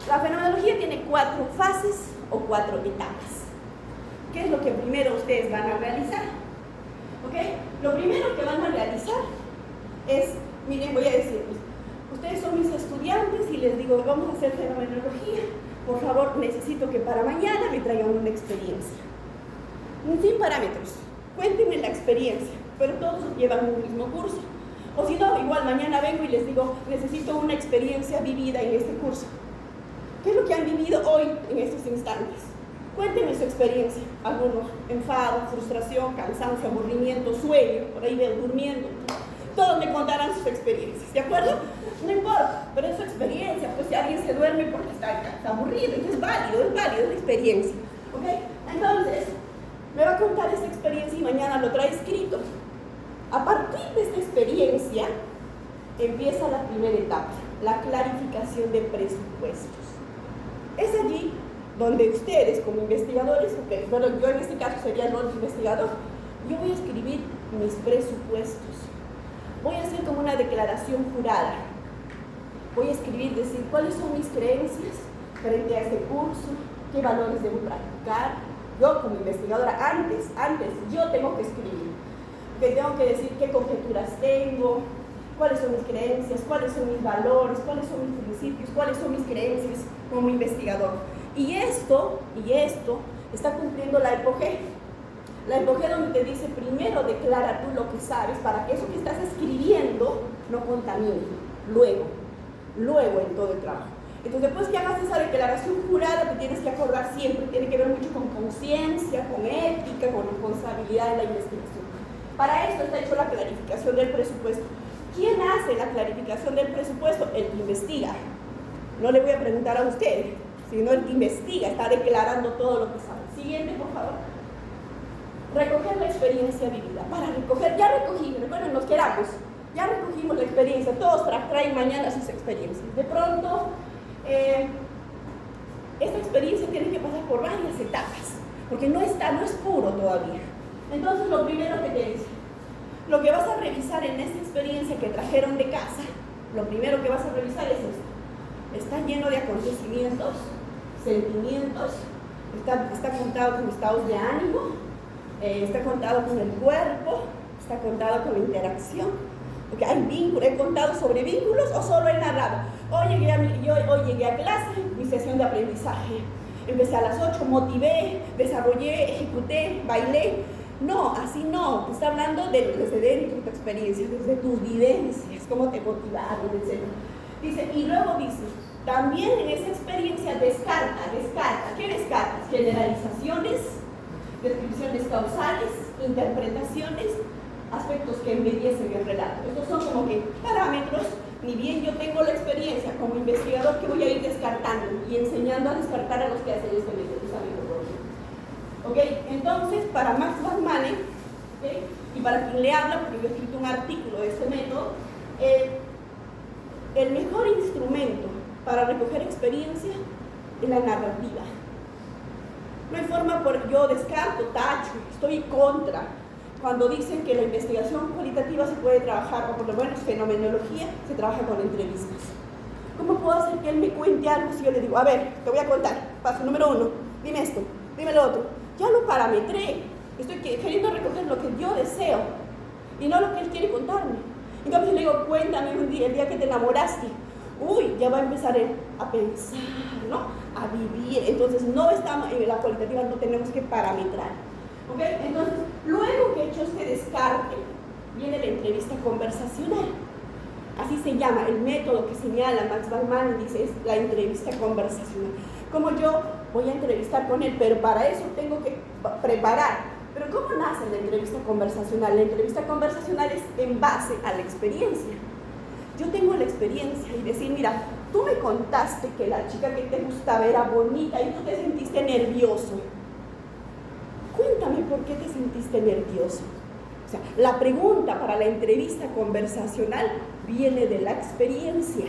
La fenomenología tiene 4 fases o 4 etapas. ¿Qué es lo que primero ustedes van a realizar? ¿Ok? Lo primero que van a realizar es, miren, voy a decirles, ustedes son mis estudiantes y les digo, vamos a hacer fenomenología. Por favor, necesito que para mañana me traigan una experiencia. Sin parámetros. Cuéntenme la experiencia, pero todos llevan un mismo curso. O si no, igual mañana vengo y les digo, necesito una experiencia vivida en este curso. ¿Qué es lo que han vivido hoy en estos instantes? Cuéntenme su experiencia. Algunos, enfado, frustración, cansancio, aburrimiento, sueño, por ahí veo durmiendo. Todos me contarán sus experiencias, ¿de acuerdo? No importa, pero es su experiencia. Pues si alguien se duerme porque está aburrido, entonces es válido la experiencia. ¿Ok? Entonces, me va a contar esta experiencia y mañana lo trae escrito. A partir de esta experiencia, empieza la primera etapa, la clarificación de presupuestos. Es allí donde ustedes, como investigadores, bueno, yo en este caso sería el rol de investigador, yo voy a escribir mis presupuestos. Voy a hacer como una declaración jurada. Voy a escribir, decir cuáles son mis creencias frente a este curso, qué valores debo practicar. Yo como investigadora, antes, yo tengo que escribir. Que tengo que decir qué conjeturas tengo, cuáles son mis creencias, cuáles son mis valores, cuáles son mis principios, cuáles son mis creencias como investigador. Y esto está cumpliendo la epogé. La epogé donde te dice primero declara tú lo que sabes para que eso que estás escribiendo no contamine. Luego en todo el trabajo. Entonces después que hagas esa declaración jurada te tienes que acordar siempre, tiene que ver mucho con conciencia, con ética, con responsabilidad en la investigación. Para esto está hecho la clarificación del presupuesto. ¿Quién hace la clarificación del presupuesto? El que investiga. No le voy a preguntar a usted, sino el que investiga, está declarando todo lo que sabe. Siguiente, por favor. Recoger la experiencia vivida. Para recoger, ya recogí, recuerden, nos quedamos. Ya recogimos la experiencia, todos traen mañana sus experiencias. De pronto, esta experiencia tiene que pasar por varias etapas, porque no es puro todavía. Entonces, lo primero que te dice, lo que vas a revisar en esta experiencia que trajeron de casa, lo primero que vas a revisar es esto. Está lleno de acontecimientos, sentimientos, está contado con estados de ánimo, está contado con el cuerpo, está contado con la interacción. Porque hay vínculos, he contado sobre vínculos o solo he narrado. Hoy llegué a clase, mi sesión de aprendizaje. Empecé a las 8, motivé, desarrollé, ejecuté, bailé. No, así no. Te está hablando desde dentro de tu experiencia, desde tus vivencias, cómo te motivaron, etc. Dice, y luego dice, también en esa experiencia descarta. ¿Qué descartas? Generalizaciones, descripciones causales, interpretaciones, aspectos que embellecen el relato. Estos son como que parámetros, ni bien yo tengo la experiencia como investigador que voy a ir descartando y enseñando a descartar a los que hacen este método. ¿Ok? Entonces, para Max Bachmann, ¿okay? Y para quien le habla, porque yo he escrito un artículo de este método, el mejor instrumento para recoger experiencia es la narrativa. No hay forma por yo descarto, tacho, estoy contra. Cuando dicen que la investigación cualitativa se puede trabajar, o por lo menos fenomenología, se trabaja con entrevistas. ¿Cómo puedo hacer que él me cuente algo si yo le digo, a ver, te voy a contar, paso número 1, dime esto, dime lo otro? Ya lo parametré, estoy queriendo recoger lo que yo deseo y no lo que él quiere contarme. Entonces le digo, cuéntame un día, el día que te enamoraste. Uy, ya va a empezar él a pensar, ¿no? A vivir. Entonces no estamos, en la cualitativa no tenemos que parametrar. ¿Ok? Entonces, luego que he hecho este descarte, viene la entrevista conversacional. Así se llama, el método que señala Max Bachmann, dice, es la entrevista conversacional. Como yo voy a entrevistar con él, pero para eso tengo que preparar Pero ¿cómo nace la entrevista conversacional? La entrevista conversacional es en base a la experiencia. Yo tengo la experiencia y decir, mira, tú me contaste que la chica que te gustaba era bonita y tú te sentiste nervioso. Cuéntame por qué te sentiste nervioso. O sea, la pregunta para la entrevista conversacional viene de la experiencia.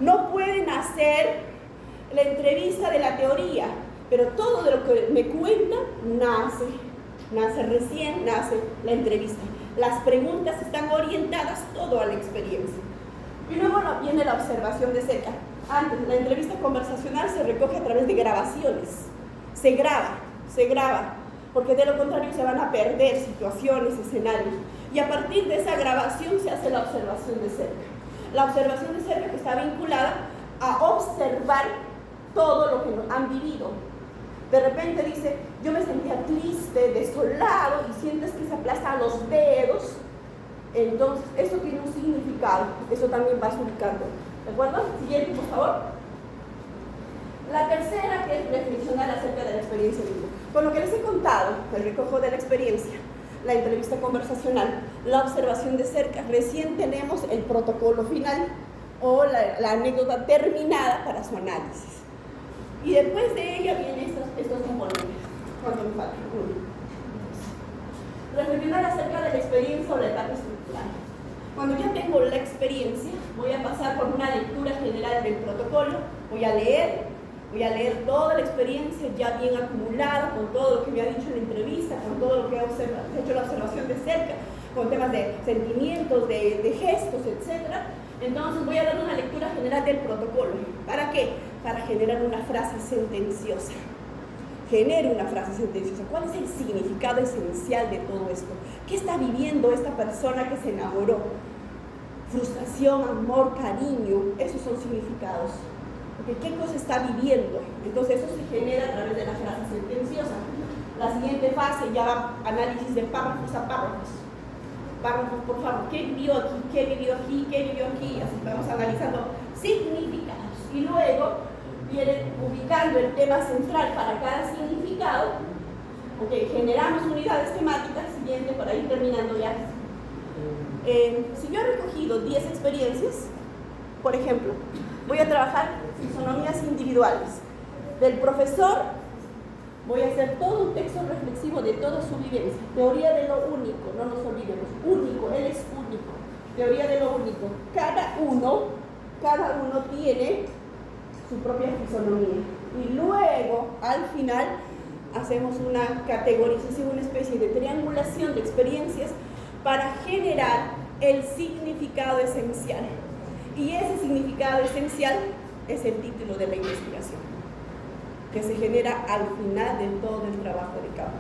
No pueden hacer la entrevista de la teoría, pero todo de lo que me cuentan nace recién, nace la entrevista. Las preguntas están orientadas todo a la experiencia. Y luego viene la observación de cerca. Antes, la entrevista conversacional se recoge a través de grabaciones. Se graba, porque de lo contrario se van a perder situaciones, escenarios. Y a partir de esa grabación se hace la observación de cerca. La observación de cerca que está vinculada a observar todo lo que han vivido. De repente dice, yo me sentía triste, desolado, y sientes que se aplastan los dedos. Entonces, eso tiene un significado. Eso también vas ubicando. ¿De acuerdo? Siguiente, por favor. La tercera, que es reflexionar acerca de la experiencia viva. Con lo que les he contado, el recojo de la experiencia, la entrevista conversacional, la observación de cerca, recién tenemos el protocolo final o la anécdota terminada para su análisis. Y después de ella vienen estos componentes. ¿Cuánto me falta? Reflexionar acerca de la experiencia o la etapa estructural. Cuando ya tengo la experiencia, voy a pasar por una lectura general del protocolo, voy a leer toda la experiencia ya bien acumulada, con todo lo que me ha dicho en la entrevista, con todo lo que he hecho la observación de cerca, con temas de sentimientos, de gestos, etc. Entonces voy a dar una lectura general del protocolo. ¿Para qué? Para generar una frase sentenciosa. Genere una frase sentenciosa. ¿Cuál es el significado esencial de todo esto? ¿Qué está viviendo esta persona que se enamoró? Frustración, amor, cariño, esos son significados. ¿Qué cosa está viviendo? Entonces eso se genera a través de la frase sentenciosa. La siguiente fase ya va análisis de párrafos a párrafos. Párrafos, por favor, ¿qué vivió aquí? ¿Qué vivió aquí? ¿Qué vivió aquí? Así vamos analizando significados. Y luego viene ubicando el tema central para cada significado. Generamos unidades temáticas. Siguiente, para ir terminando ya. Si yo he recogido 10 experiencias, por ejemplo, voy a trabajar fisonomías individuales. Del profesor voy a hacer todo un texto reflexivo de toda su vivencia. Teoría de lo único, no nos olvidemos. Único, él es único. Teoría de lo único. Cada uno tiene su propia fisonomía. Y luego, al final, hacemos una categorización, una especie de triangulación de experiencias para generar el significado esencial. Y ese significado esencial es el título de la investigación, que se genera al final de todo el trabajo de campo.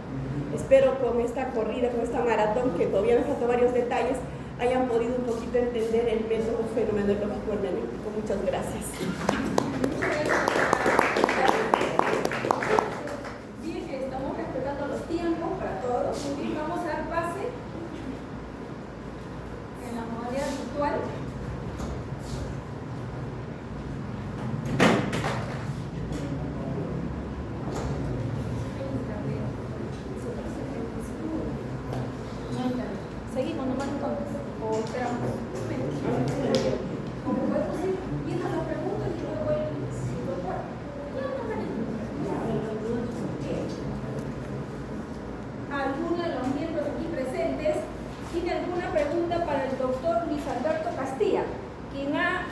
Espero con esta corrida, con esta maratón, que todavía me faltan varios detalles, hayan podido un poquito entender el método fenomenológico hermenéutico. Muchas gracias. Bien, estamos respetando los tiempos para todos. Y vamos a dar pase en la modalidad virtual. Seguimos, nomás entonces. O esperamos un momento. Como podemos ir viendo las preguntas y luego el doctor. ¿Alguno de los miembros aquí presentes tiene alguna pregunta para el doctor Luis Alberto Castilla, quien ha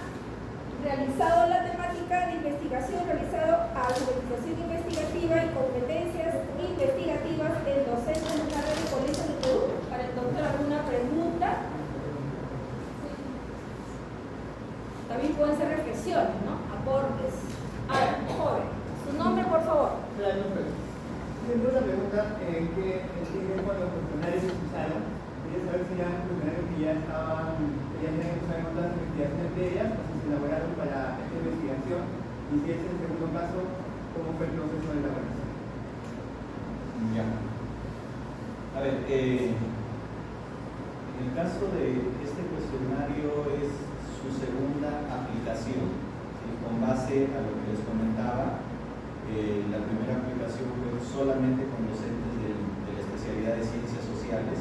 realizado la temática de investigación, realizado alfabetización investigativa y competencias investigativas en docentes en la red de colegios de Perú? Para el doctor, ¿alguna pregunta? También pueden ser reflexiones, ¿no? Aportes. A ver, joven, su nombre, por favor. Tengo una pregunta que tiene con los funcionarios que se usaron. Quería saber si eran funcionarios que ya tenían que usar en otras investigaciones previas o si se elaboraron para esta investigación, y si es el segundo caso, ¿cómo fue el proceso de elaboración? Ya. A ver, en el caso de este cuestionario es su segunda aplicación, ¿sí? Con base a lo que les comentaba. La primera aplicación fue solamente con docentes del especialidad de Ciencias Sociales.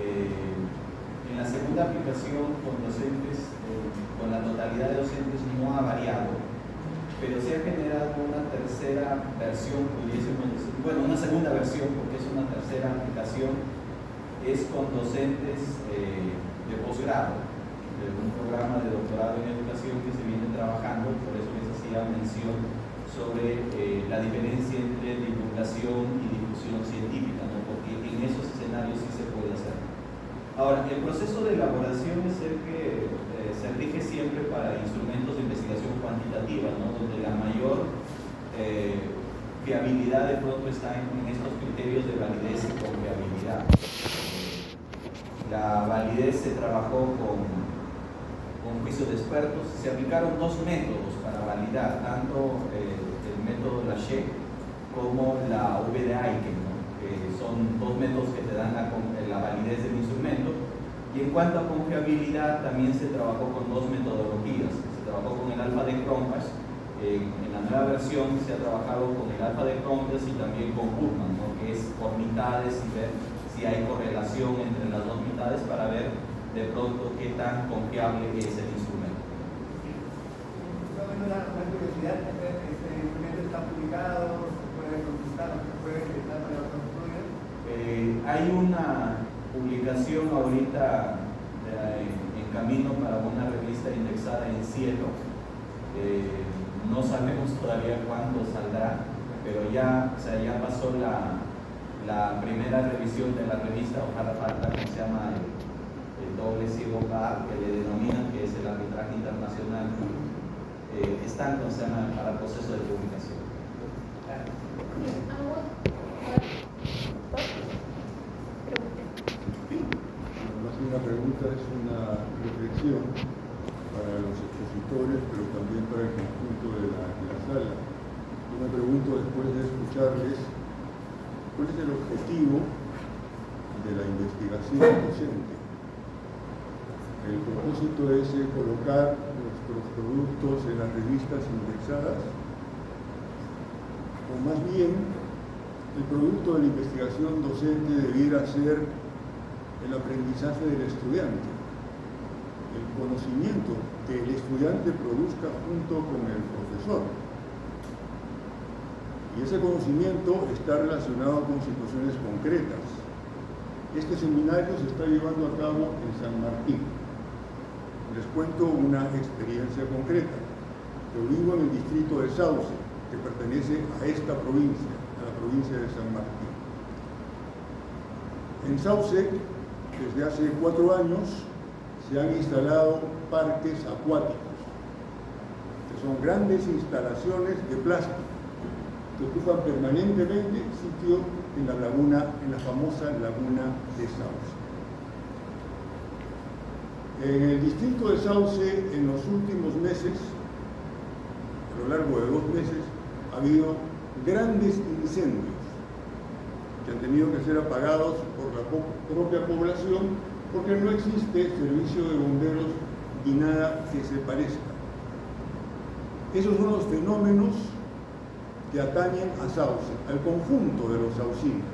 En la segunda aplicación con docentes, con la totalidad de docentes no ha variado, pero se ha generado una tercera versión, pudiésemos decir, bueno, una segunda versión, porque es una tercera aplicación, es con docentes de posgrado, de un programa de doctorado en educación que se viene trabajando, por eso les hacía mención sobre la diferencia entre divulgación y difusión científica, ¿no? Porque en esos escenarios sí se puede hacer. Ahora, el proceso de elaboración es el que se rige siempre para instrumentos de investigación cuantitativa, ¿no? Donde la mayor fiabilidad de pronto está en estos criterios de validez y confiabilidad. La validez se trabajó con juicio de expertos. Se aplicaron dos métodos para validar, tanto el método Lachey como la V de Aiken, ¿no? Que son dos métodos que te dan la validez del instrumento. Y en cuanto a confiabilidad, también se trabajó con dos metodologías. Se trabajó con el alfa de Cronbach. En la nueva versión se ha trabajado con el alfa de Cronbach y también con Burman, ¿no? Que es por mitades y ver si hay correlación entre las dos mitades para ver de pronto qué tan confiable es el instrumento. Una curiosidad, ¿este instrumento está publicado? ¿Se puede consultar? ¿Se puede utilizar para otros estudios? Hay una publicación ahorita en camino para una revista indexada en Cielo. No sabemos todavía cuándo saldrá, pero ya, o sea, ya pasó la primera revisión de la revista, ojalá falta, que se llama el doble ciego PAR, que le denominan, que es el arbitraje internacional. Están, se llama, para proceso de publicación. Más que una pregunta, es una reflexión para los expositores, pero también para el conjunto de la sala. Yo me pregunto, después de escucharles, ¿cuál es el objetivo de la investigación docente? El propósito es colocar nuestros productos en las revistas indexadas, o más bien, el producto de la investigación docente debiera ser el aprendizaje del estudiante, el conocimiento que el estudiante produzca junto con el profesor. Y ese conocimiento está relacionado con situaciones concretas. Este seminario se está llevando a cabo en San Martín. Les cuento una experiencia concreta. Yo vivo en el distrito de Sauce, que pertenece a esta provincia, a la provincia de San Martín. En Sauce, desde hace 4 años, se han instalado parques acuáticos, que son grandes instalaciones de plástico, que ocupan permanentemente sitio en la laguna, en la famosa laguna de Sauce. En el distrito de Sauce, en los últimos meses, a lo largo de 2 meses, ha habido grandes incendios que han tenido que ser apagados por la propia población, porque no existe servicio de bomberos ni nada que se parezca. Esos son los fenómenos que atañen a Sauce, al conjunto de los saucinos.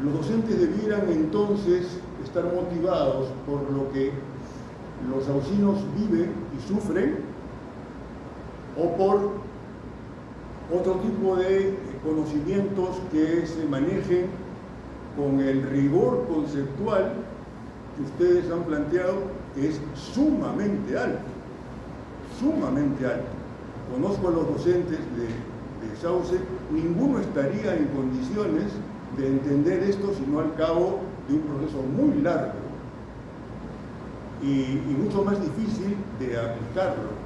Los docentes debieran entonces estar motivados por lo que los saucinos viven y sufren, o por otro tipo de conocimientos que se manejen con el rigor conceptual que ustedes han planteado, que es sumamente alto, sumamente alto. Conozco a los docentes de Sauce, ninguno estaría en condiciones de entender esto sino al cabo de un proceso muy largo y mucho más difícil de aplicarlo.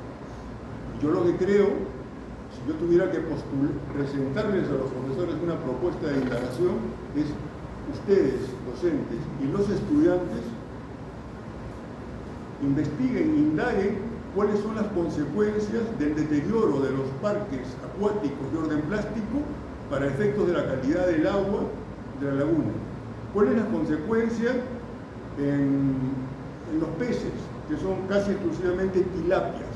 Yo lo que creo, si yo tuviera que presentarles a los profesores una propuesta de indagación, es ustedes, docentes, y los estudiantes, investiguen, indaguen cuáles son las consecuencias del deterioro de los parques acuáticos de orden plástico para efectos de la calidad del agua de la laguna. ¿Cuál es la consecuencia en los peces, que son casi exclusivamente tilapias?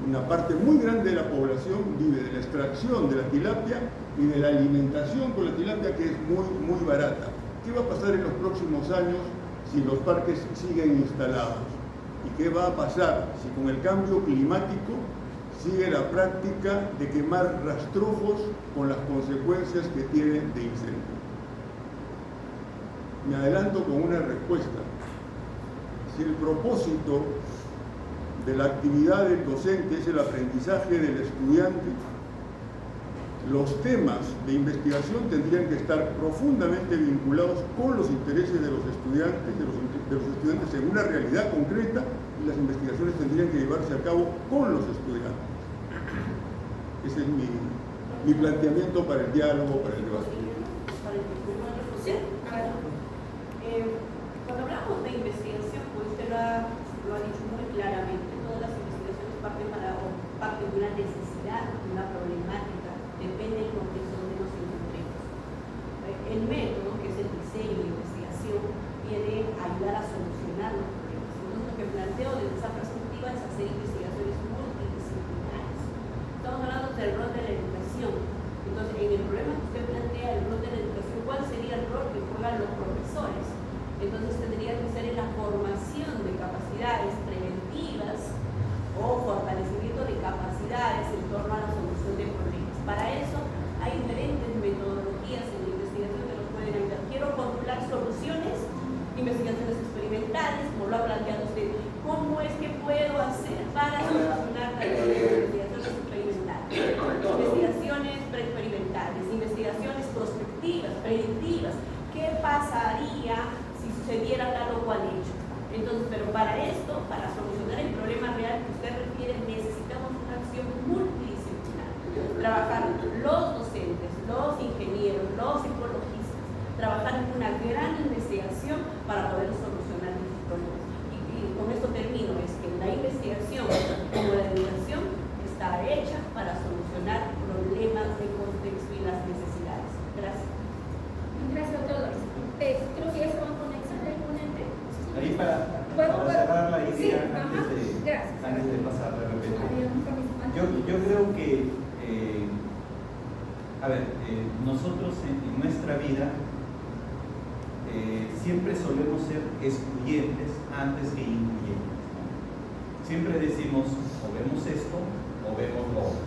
Una parte muy grande de la población vive de la extracción de la tilapia y de la alimentación con la tilapia, que es muy barata. ¿Qué va a pasar en los próximos años si los parques siguen instalados? ¿Y qué va a pasar si con el cambio climático sigue la práctica de quemar rastrojos con las consecuencias que tienen de incendio? Me adelanto con una respuesta. Si el propósito de la actividad del docente es el aprendizaje del estudiante, los temas de investigación tendrían que estar profundamente vinculados con los intereses de los estudiantes, de los estudiantes en una realidad concreta, y las investigaciones tendrían que llevarse a cabo con los estudiantes. Ese es mi planteamiento para el diálogo, para el debate. Cuando hablamos de investigación, pues usted lo ha dicho muy claramente, todas las investigaciones parten de una necesidad, de una problemática, depende del contexto donde nos encontremos. El método, que es el diseño de investigación, viene a ayudar a solucionar los problemas. Entonces, lo que planteo desde esa perspectiva es hacer investigaciones multidisciplinares. Estamos hablando del rol de la educación. Entonces, en el problema que usted plantea, el rol de la educación, ¿cuál sería el rol que juegan los profesores? Entonces, tendría que ser en la formación de capacidades preventivas o fortalecimiento de capacidades en torno a la solución de problemas. Para eso hay diferentes metodologías en la investigación que nos pueden ayudar. Quiero formular soluciones, investigaciones experimentales, como lo ha planteado usted. ¿Cómo es que puedo hacer para solucionar investigaciones experimentales? Investigaciones preexperimentales, investigaciones prospectivas, predictivas. ¿Qué pasaría si sucediera tal o cual hecho? Entonces, pero para esto, para solucionar el problema real que usted refiere, necesitamos una acción multidisciplinar. Trabajar los docentes, los ingenieros, los ecologistas, trabajar en una gran investigación para poder solucionar estos problemas. Y con esto termino, es que la investigación, como la educación, está hecha para solucionar problemas de contexto y las necesidades. Gracias. Gracias a todos. Creo que ya se van a conectar el ponente. Ahí para cerrar la idea, Sí, antes de pasar de repente. Yo creo que, nosotros en nuestra vida siempre solemos ser excluyentes antes que incluyentes, ¿no? Siempre decimos, o vemos esto, o vemos lo otro,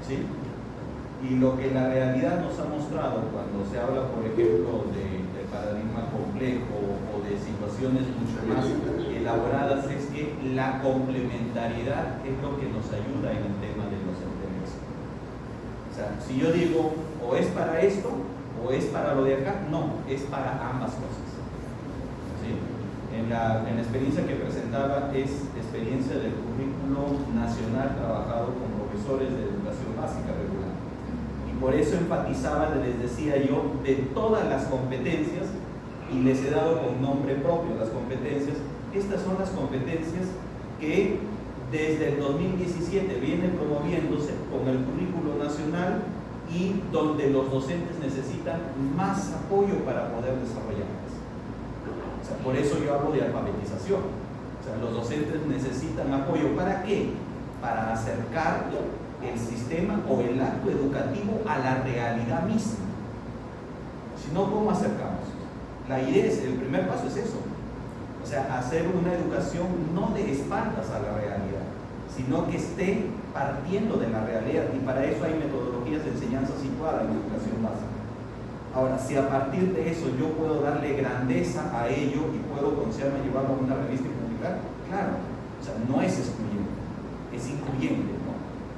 ¿sí? Y lo que la realidad nos ha mostrado cuando se habla, por ejemplo, de paradigma complejo o de situaciones mucho más elaboradas, es que la complementariedad es lo que nos ayuda en el tema de los entendidos. O sea, si yo digo, o es para esto, o es para lo de acá, no, es para ambas cosas. ¿Sí? En la experiencia que presentaba es experiencia del currículo nacional trabajado con profesores de educación básica regular. Por eso enfatizaba, les decía yo, de todas las competencias, y les he dado con nombre propio las competencias. Estas son las competencias que desde el 2017 vienen promoviéndose con el currículo nacional y donde los docentes necesitan más apoyo para poder desarrollarlas. O sea, por eso yo hablo de alfabetización. O sea, los docentes necesitan apoyo. ¿Para qué? Para acercar el sistema o el acto educativo a la realidad misma. Si no, ¿cómo acercamos? La idea es, el primer paso es eso. O sea, hacer una educación no de espaldas a la realidad, sino que esté partiendo de la realidad, y para eso hay metodologías de enseñanza situada en la educación básica. Ahora, si a partir de eso yo puedo darle grandeza a ello y puedo, como se llama, llevarlo a una revista y publicar, claro, o sea, no es excluyente, es incluyente, ¿no?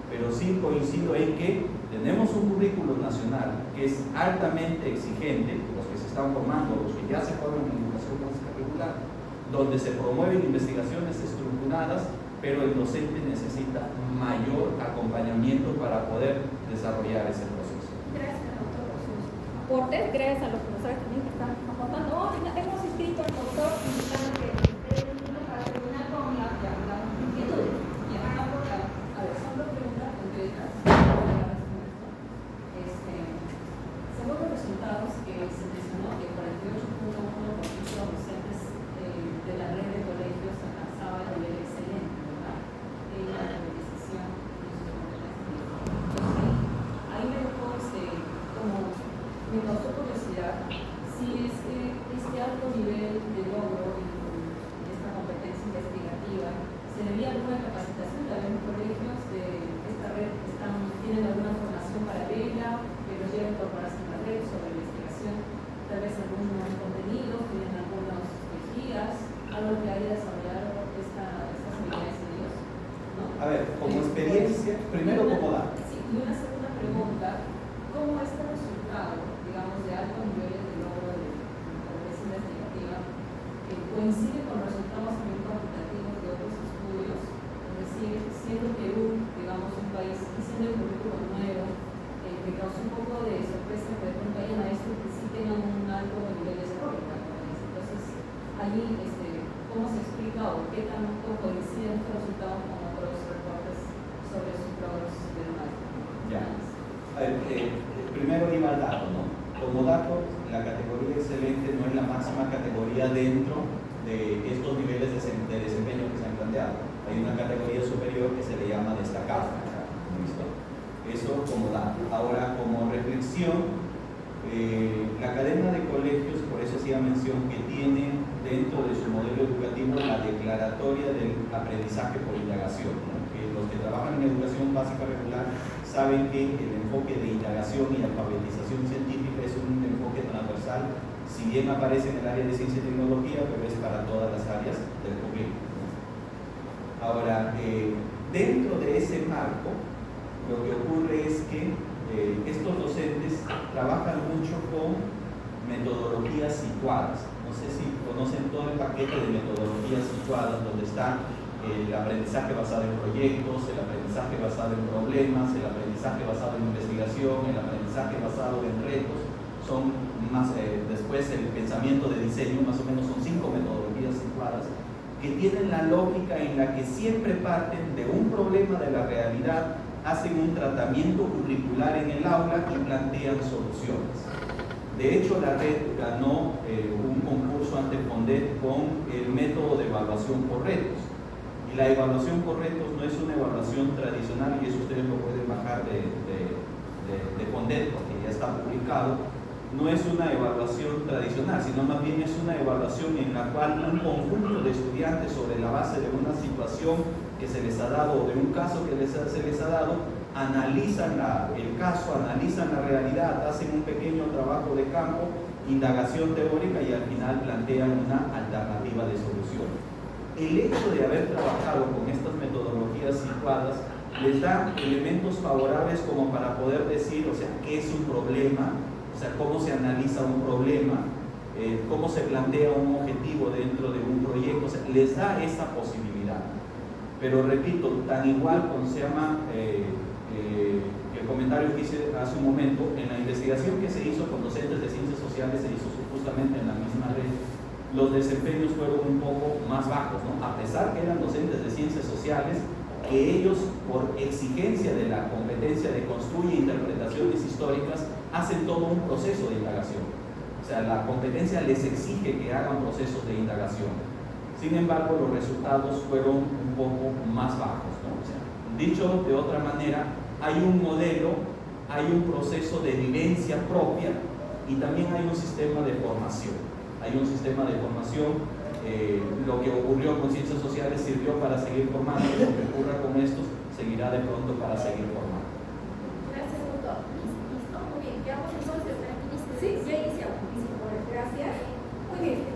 Pero sí coincido en que tenemos un currículo nacional que es altamente exigente, los que se están formando, los que ya se forman en educación básica regular, donde se promueven investigaciones estructuradas, pero el docente necesita mayor acompañamiento para poder desarrollar ese proceso. Gracias, doctor, por sus aportes. Gracias a los profesores también que están aportando. Hoy hemos inscrito al doctor indicando que para terminar con las inquietudes. A ver, son dos preguntas concretas. Según los resultados que se mencionó que 48.1% de los docentes de la red de colegios alcanzaba el nivel excelente, ¿verdad? En la alfabetización. lo que hay de desarrollar estas habilidades en ellos, ¿no? A ver, como experiencia, primero como dato. Sí, y una segunda pregunta, ¿cómo este resultado, digamos, de altos niveles de logro de progreso investigativa coincide con resultados también cuantitativos de otros estudios? Es decir, siendo Perú, digamos, un país, y siendo el currículo nuevo, me causó un poco de sorpresa que de pronto haya maestros que sí tengan un alto nivel de desarrollo. Entonces, allí, ¿cómo se explica o qué tanto coinciden estos resultados con otros reportes sobre sus logros del maestro? Ya. A ver, primero iba al dato, ¿no? Como dato, la categoría excelente no es la máxima categoría dentro de estos niveles de desempeño que se han planteado. Hay una categoría superior que se le llama destacado. ¿Listo? Eso como dato. Ahora, como reflexión, la cadena de colegios, por eso hacía mención que tiene dentro de su modelo educativo la declaratoria del aprendizaje por indagación, ¿no? Que los que trabajan en educación básica regular saben que el enfoque de indagación y alfabetización científica es un enfoque transversal, si bien aparece en el área de ciencia y tecnología, pero es para todas las áreas del currículo. Ahora, dentro de ese marco, lo que ocurre es que estos docentes trabajan mucho con metodologías situadas. No sé si conocen todo el paquete de metodologías situadas, donde está el aprendizaje basado en proyectos, el aprendizaje basado en problemas, el aprendizaje basado en investigación, el aprendizaje basado en retos. Son más, después el pensamiento de diseño, más o menos son 5 metodologías situadas que tienen la lógica en la que siempre parten de un problema de la realidad, hacen un tratamiento curricular en el aula y plantean soluciones. De hecho, la red ganó un concurso ante Fondet con el método de evaluación por retos. Y la evaluación por retos no es una evaluación tradicional, y eso ustedes lo pueden bajar de Fondet porque ya está publicado. No es una evaluación tradicional, sino más bien es una evaluación en la cual un conjunto de estudiantes, sobre la base de una situación que se les ha dado o de un caso que se les ha dado, analizan el caso, analizan la realidad, hacen un pequeño trabajo de campo, indagación teórica y al final plantean una alternativa de solución. El hecho de haber trabajado con estas metodologías situadas les da elementos favorables como para poder decir, o sea, qué es un problema, o sea, cómo se analiza un problema, cómo se plantea un objetivo dentro de un proyecto, o sea, les da esa posibilidad. Pero repito, tan igual como se llama el comentario que hice hace un momento, en la investigación que se hizo con docentes de ciencias sociales, se hizo justamente en la misma red, los desempeños fueron un poco más bajos, ¿no? A pesar que eran docentes de ciencias sociales, que ellos, por exigencia de la competencia de construir interpretaciones históricas, hacen todo un proceso de indagación. O sea, la competencia les exige que hagan procesos de indagación. Sin embargo, los resultados fueron un poco más bajos, ¿no? O sea, dicho de otra manera, hay un modelo, hay un proceso de vivencia propia y también hay un sistema de formación. Hay un sistema de formación. Lo que ocurrió con ciencias sociales sirvió para seguir formando, lo que ocurra con estos seguirá de pronto para seguir formando. Gracias, doctor. Listo, muy bien. Quedamos entonces. Sí, ya iniciamos. Gracias. Muy bien.